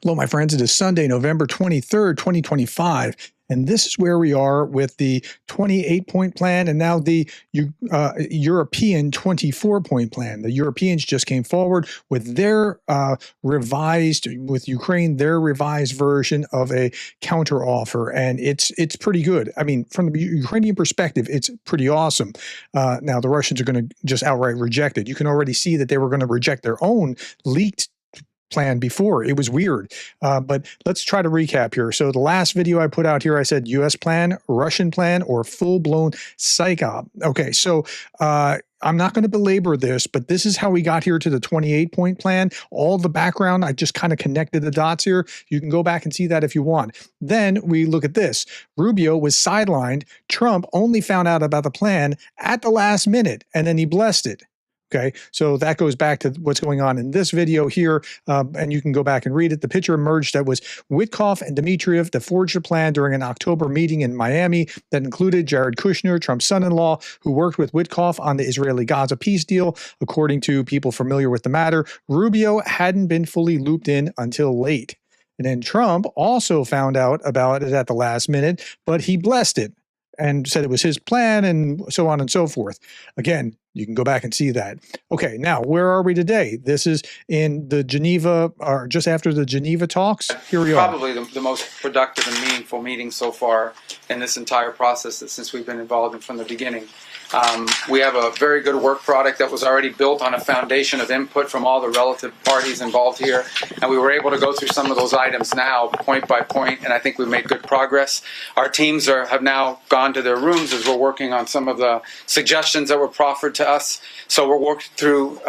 Hello, my friends. It is Sunday, November 23rd, 2025. And this is where we are with the 28-point plan and now the European 24-point plan. The Europeans just came forward with their with Ukraine, their revised version of a counteroffer. And it's pretty good. I mean, from the Ukrainian perspective, it's pretty awesome. Now, the Russians are going to just outright reject it. You can already see that they were going to reject their own leaked plan before. It was weird. But let's try to recap here. So the last video I put out here, I said US plan, Russian plan, or full-blown psyop. Okay, so I'm not going to belabor this, but this is how we got here to the 28-point plan. All the background, I just kind of connected the dots here. You can go back and see that if you want. Then we look at this. Rubio was sidelined. Trump only found out about the plan at the last minute, and then he blessed it. Okay, so that goes back to what's going on in this video here, and you can go back and read it. The picture emerged that was Witkoff and Dmitriev that forged a plan during an October meeting in Miami that included Jared Kushner, Trump's son-in-law, who worked with Witkoff on the Israeli-Gaza peace deal. According to people familiar with the matter, Rubio hadn't been fully looped in until late. And then Trump also found out about it at the last minute, but he blessed it and said it was his plan and so on and so forth. Again, you can go back and see that. Okay, now where are we today? This is in the Geneva, or just after the Geneva talks. Here we are. Probably the most productive and meaningful meeting so far in this entire process since we've been involved in from the beginning. We have a very good work product that was already built on a foundation of input from all the relative parties involved here, and we were able to go through some of those items now point by point, and I think we've made good progress. Our teams have now gone to their rooms as we're working on some of the suggestions that were proffered to us. So we're working through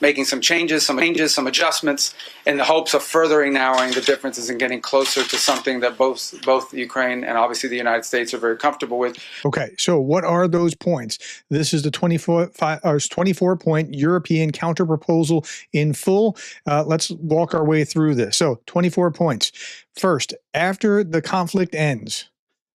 making some changes, some adjustments in the hopes of furthering narrowing the differences and getting closer to something that both Ukraine and obviously the United States are very comfortable with. Okay, so what are those points? This is the 24-point European counterproposal in full. Let's walk our way through this. So 24 points. First, after the conflict ends,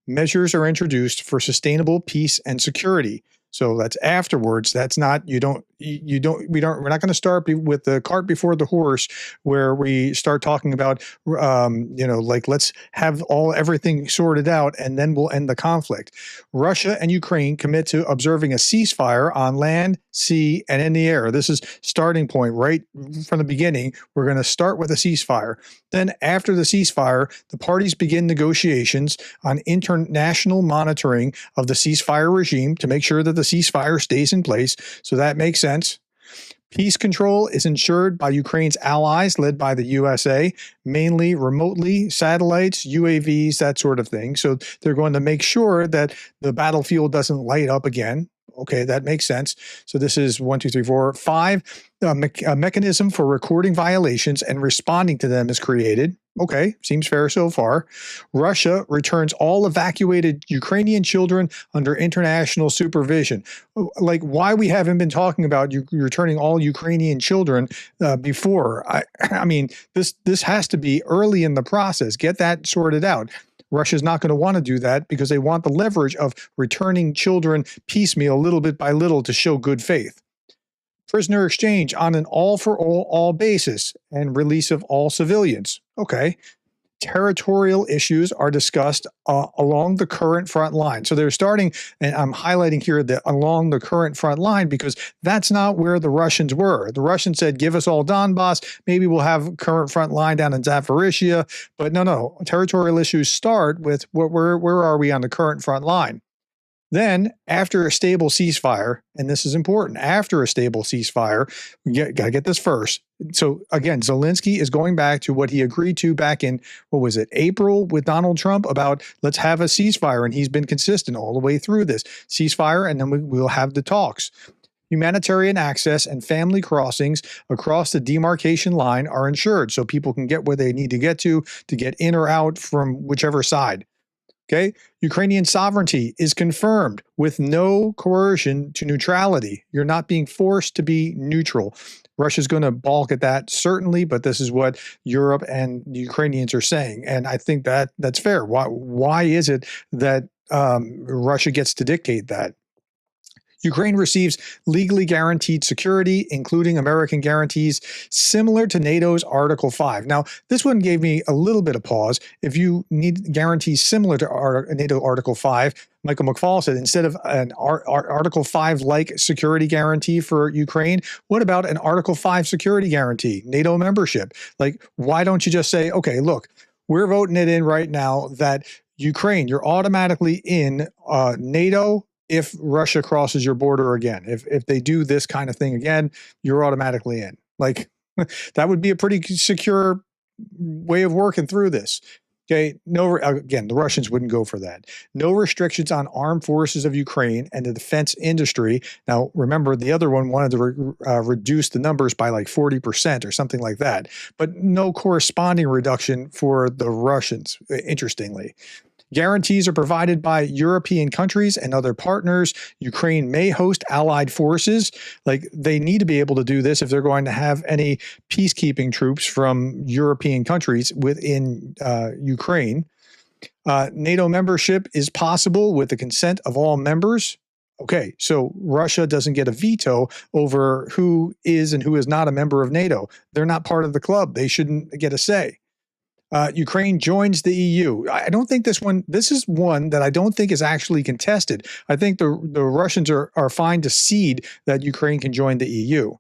measures are introduced for sustainable peace and security. So that's afterwards. That's not, we're not going to start with the cart before the horse, where we start talking about, like, let's have everything sorted out and then we'll end the conflict. Russia and Ukraine commit to observing a ceasefire on land, sea, and in the air. This is starting point right from the beginning. We're going to start with a ceasefire. Then after the ceasefire, the parties begin negotiations on international monitoring of the ceasefire regime to make sure that the ceasefire stays in place. So that makes sense. Peace control is ensured by Ukraine's allies, led by the USA, mainly remotely, satellites, UAVs, that sort of thing. So they're going to make sure that the battlefield doesn't light up again. Okay, that makes sense. So this is 1, 2, 3, 4, 5. A mechanism for recording violations and responding to them is created. Okay, seems fair so far. Russia returns all evacuated Ukrainian children under international supervision. Like, why we haven't been talking about you returning all Ukrainian children before? I mean, this has to be early in the process. Get that sorted out. Russia's not going to want to do that because they want the leverage of returning children piecemeal, little bit by little, to show good faith. Prisoner exchange on an all-for-all basis and release of all civilians. Okay. Territorial issues are discussed along the current front line. So they're starting, and I'm highlighting here that along the current front line, because that's not where the Russians were. The Russians said, give us all Donbass. Maybe we'll have current front line down in Zaporizhia. But no. Territorial issues start with where are we on the current front line? Then, after a stable ceasefire, and this is important, after a stable ceasefire, we got to get this first. So again, Zelensky is going back to what he agreed to back in, what was it, April with Donald Trump about let's have a ceasefire. And he's been consistent all the way through this ceasefire, and then we'll have the talks. Humanitarian access and family crossings across the demarcation line are ensured so people can get where they need to get in or out from whichever side. Okay, Ukrainian sovereignty is confirmed with no coercion to neutrality. You're not being forced to be neutral. Russia's going to balk at that, certainly, but this is what Europe and the Ukrainians are saying. And I think that's fair. Why is it that Russia gets to dictate that? Ukraine receives legally guaranteed security, including American guarantees, similar to NATO's Article 5. Now, this one gave me a little bit of pause. If you need guarantees similar to NATO Article 5, Michael McFaul said, instead of an Article 5-like security guarantee for Ukraine, what about an Article 5 security guarantee, NATO membership? Like, why don't you just say, okay, look, we're voting it in right now that Ukraine, you're automatically in NATO if Russia crosses your border again. If they do this kind of thing again, you're automatically in. Like, that would be a pretty secure way of working through this. Okay, again, the Russians wouldn't go for that. No restrictions on armed forces of Ukraine and the defense industry. Now, remember, the other one wanted to reduce the numbers by like 40% or something like that, but no corresponding reduction for the Russians, interestingly. Guarantees are provided by European countries and other partners. Ukraine may host allied forces. Like, they need to be able to do this if they're going to have any peacekeeping troops from European countries within Ukraine. NATO membership is possible with the consent of all members. Okay, so Russia doesn't get a veto over who is and who is not a member of NATO. They're not part of the club. They shouldn't get a say. Ukraine joins the EU. I don't think this is one that I don't think is actually contested. I think the Russians are fine to cede that Ukraine can join the EU.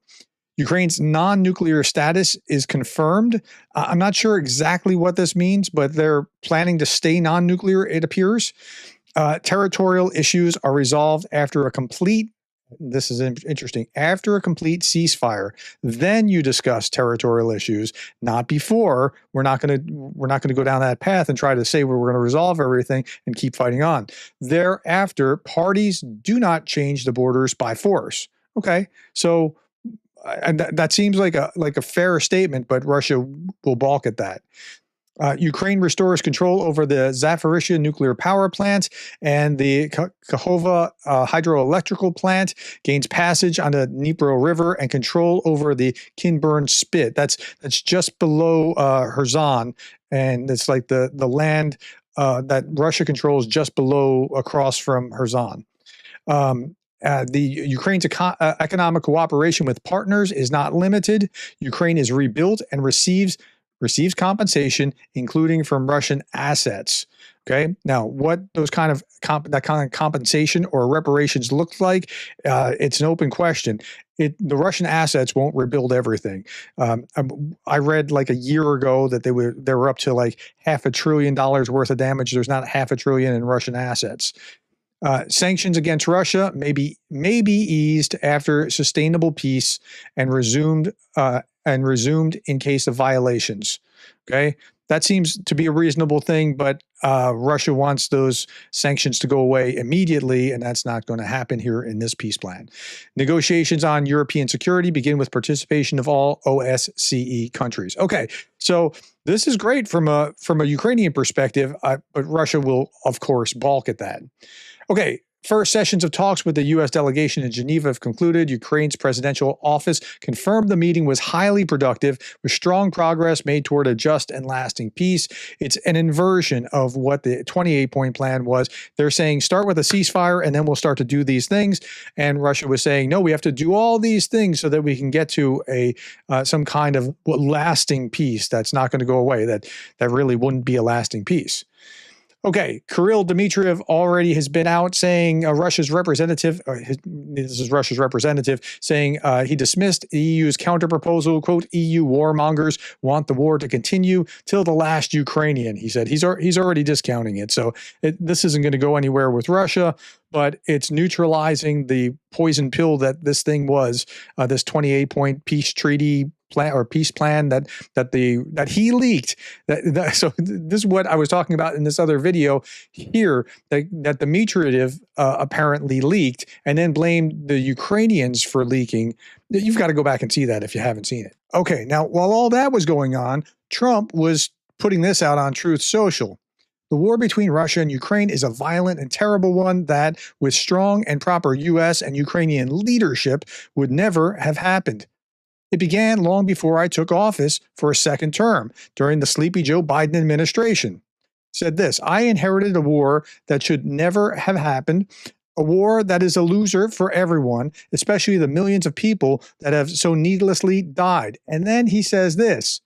Ukraine's non-nuclear status is confirmed. I'm not sure exactly what this means, but they're planning to stay non-nuclear, it appears. Territorial issues are resolved after a complete this is interesting. After a complete ceasefire, then you discuss territorial issues, not before. We're not going to go down that path and try to say we're going to resolve everything and keep fighting on. Thereafter, parties do not change the borders by force. Okay, so that seems like a fair statement, but Russia will balk at that. Ukraine restores control over the Zaporizhzhia nuclear power plant, and the Kakhovka hydroelectrical plant gains passage on the Dnipro River and control over the Kinburn Spit. That's just below Kherson, and it's like the land that Russia controls just below across from Kherson. The Ukraine's economic cooperation with partners is not limited. Ukraine is rebuilt and receives compensation, including from Russian assets. Okay. Now, what those kind of compensation or reparations look like, it's an open question. The Russian assets won't rebuild everything. I read like a year ago that they were up to like $500 billion worth of damage. There's not $500 billion in Russian assets. Sanctions against Russia may be eased after sustainable peace and resumed in case of violations. Okay, that seems to be a reasonable thing, but Russia wants those sanctions to go away immediately, and that's not going to happen here in this peace plan. Negotiations on European security begin with participation of all OSCE countries. Okay, so this is great from a Ukrainian perspective, but Russia will, of course, balk at that. Okay. First sessions of talks with the U.S. delegation in Geneva have concluded. Ukraine's presidential office confirmed the meeting was highly productive, with strong progress made toward a just and lasting peace. It's an inversion of what the 28-point plan was. They're saying start with a ceasefire and then we'll start to do these things. And Russia was saying, no, we have to do all these things so that we can get to some kind of lasting peace that's not going to go away, that really wouldn't be a lasting peace. Okay, Kirill Dmitriev already has been out saying Russia's representative, this is Russia's representative, saying he dismissed the EU's counterproposal. Quote, EU warmongers want the war to continue till the last Ukrainian, he said. He's already discounting it. So this isn't going to go anywhere with Russia, but it's neutralizing the poison pill that this thing was, this 28-point peace treaty plan or peace plan that he leaked. So this is what I was talking about in this other video here, that Dmitriev apparently leaked and then blamed the Ukrainians for leaking. You've got to go back and see that if you haven't seen it. Okay, now while all that was going on, Trump was putting this out on Truth Social. The war between Russia and Ukraine is a violent and terrible one that, with strong and proper U.S. and Ukrainian leadership, would never have happened. It began long before I took office for a second term during the sleepy Joe Biden administration. Said this, I inherited a war that should never have happened. a war that is a loser for everyone, especially the millions of people that have so needlessly died. And then he says this: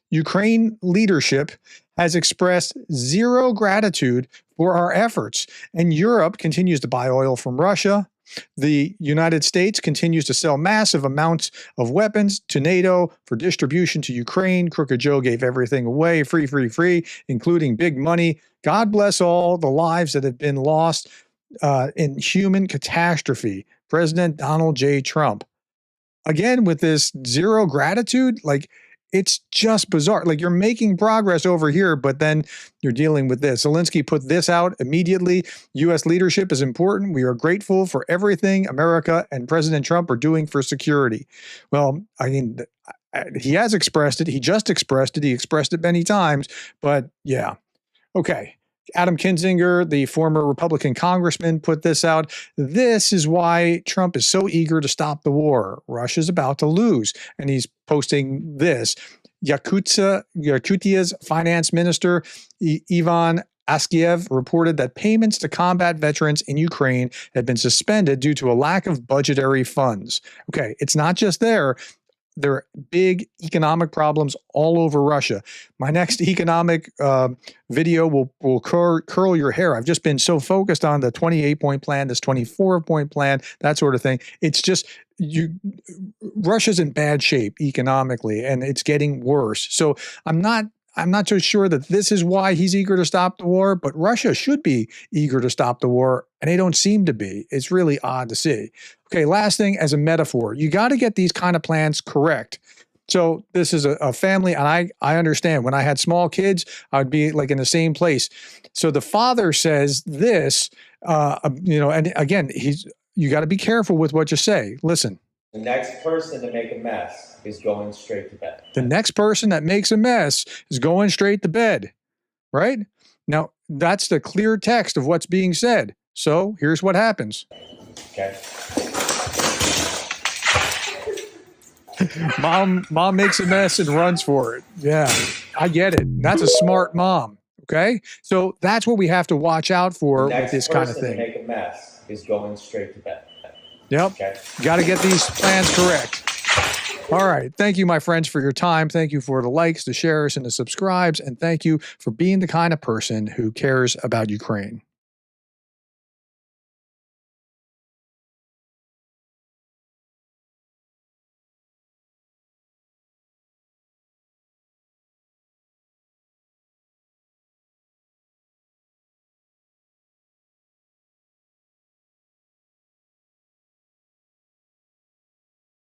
Ukraine leadership has expressed zero gratitude for our efforts, and Europe continues to buy oil from Russia. The United States continues to sell massive amounts of weapons to NATO for distribution to Ukraine. Crooked Joe gave everything away, free, including big money. God bless all the lives that have been lost in human catastrophe. President Donald J. Trump. Again, with this zero gratitude, like, it's just bizarre. Like, you're making progress over here, but then you're dealing with this. Zelensky put this out immediately. U.S. leadership is important. We are grateful for everything America and President Trump are doing for security. Well, I mean, he has expressed it. He just expressed it. He expressed it many times. But yeah, okay. Adam Kinzinger, the former Republican congressman, put this out. This is why Trump is so eager to stop the war. Russia's about to lose. And he's posting this. Yakutia's finance minister, Ivan Askiev, reported that payments to combat veterans in Ukraine had been suspended due to a lack of budgetary funds. Okay, it's not just there. There are big economic problems all over Russia. My next economic video will curl your hair. I've just been so focused on the 28-point plan, this 24-point plan, that sort of thing. It's just Russia's in bad shape economically, and it's getting worse. So I'm not so sure that this is why he's eager to stop the war, but Russia should be eager to stop the war, and they don't seem to be. It's really odd to see. Okay, last thing, as a metaphor, you got to get these kind of plans correct. So this is a family, and I understand. When I had small kids, I would be like in the same place. So the father says this, and again, you got to be careful with what you say. Listen. The next person to make a mess is going straight to bed. The next person that makes a mess is going straight to bed, right? Now, that's the clear text of what's being said. So here's what happens. Okay. Mom makes a mess and runs for it. Yeah, I get it. That's a smart mom. Okay, so that's what we have to watch out for with this kind of thing. The next person to make a mess is going straight to bed. Yep. Okay. Got to get these plans correct. All right. Thank you, my friends, for your time. Thank you for the likes, the shares, and the subscribes. And thank you for being the kind of person who cares about Ukraine.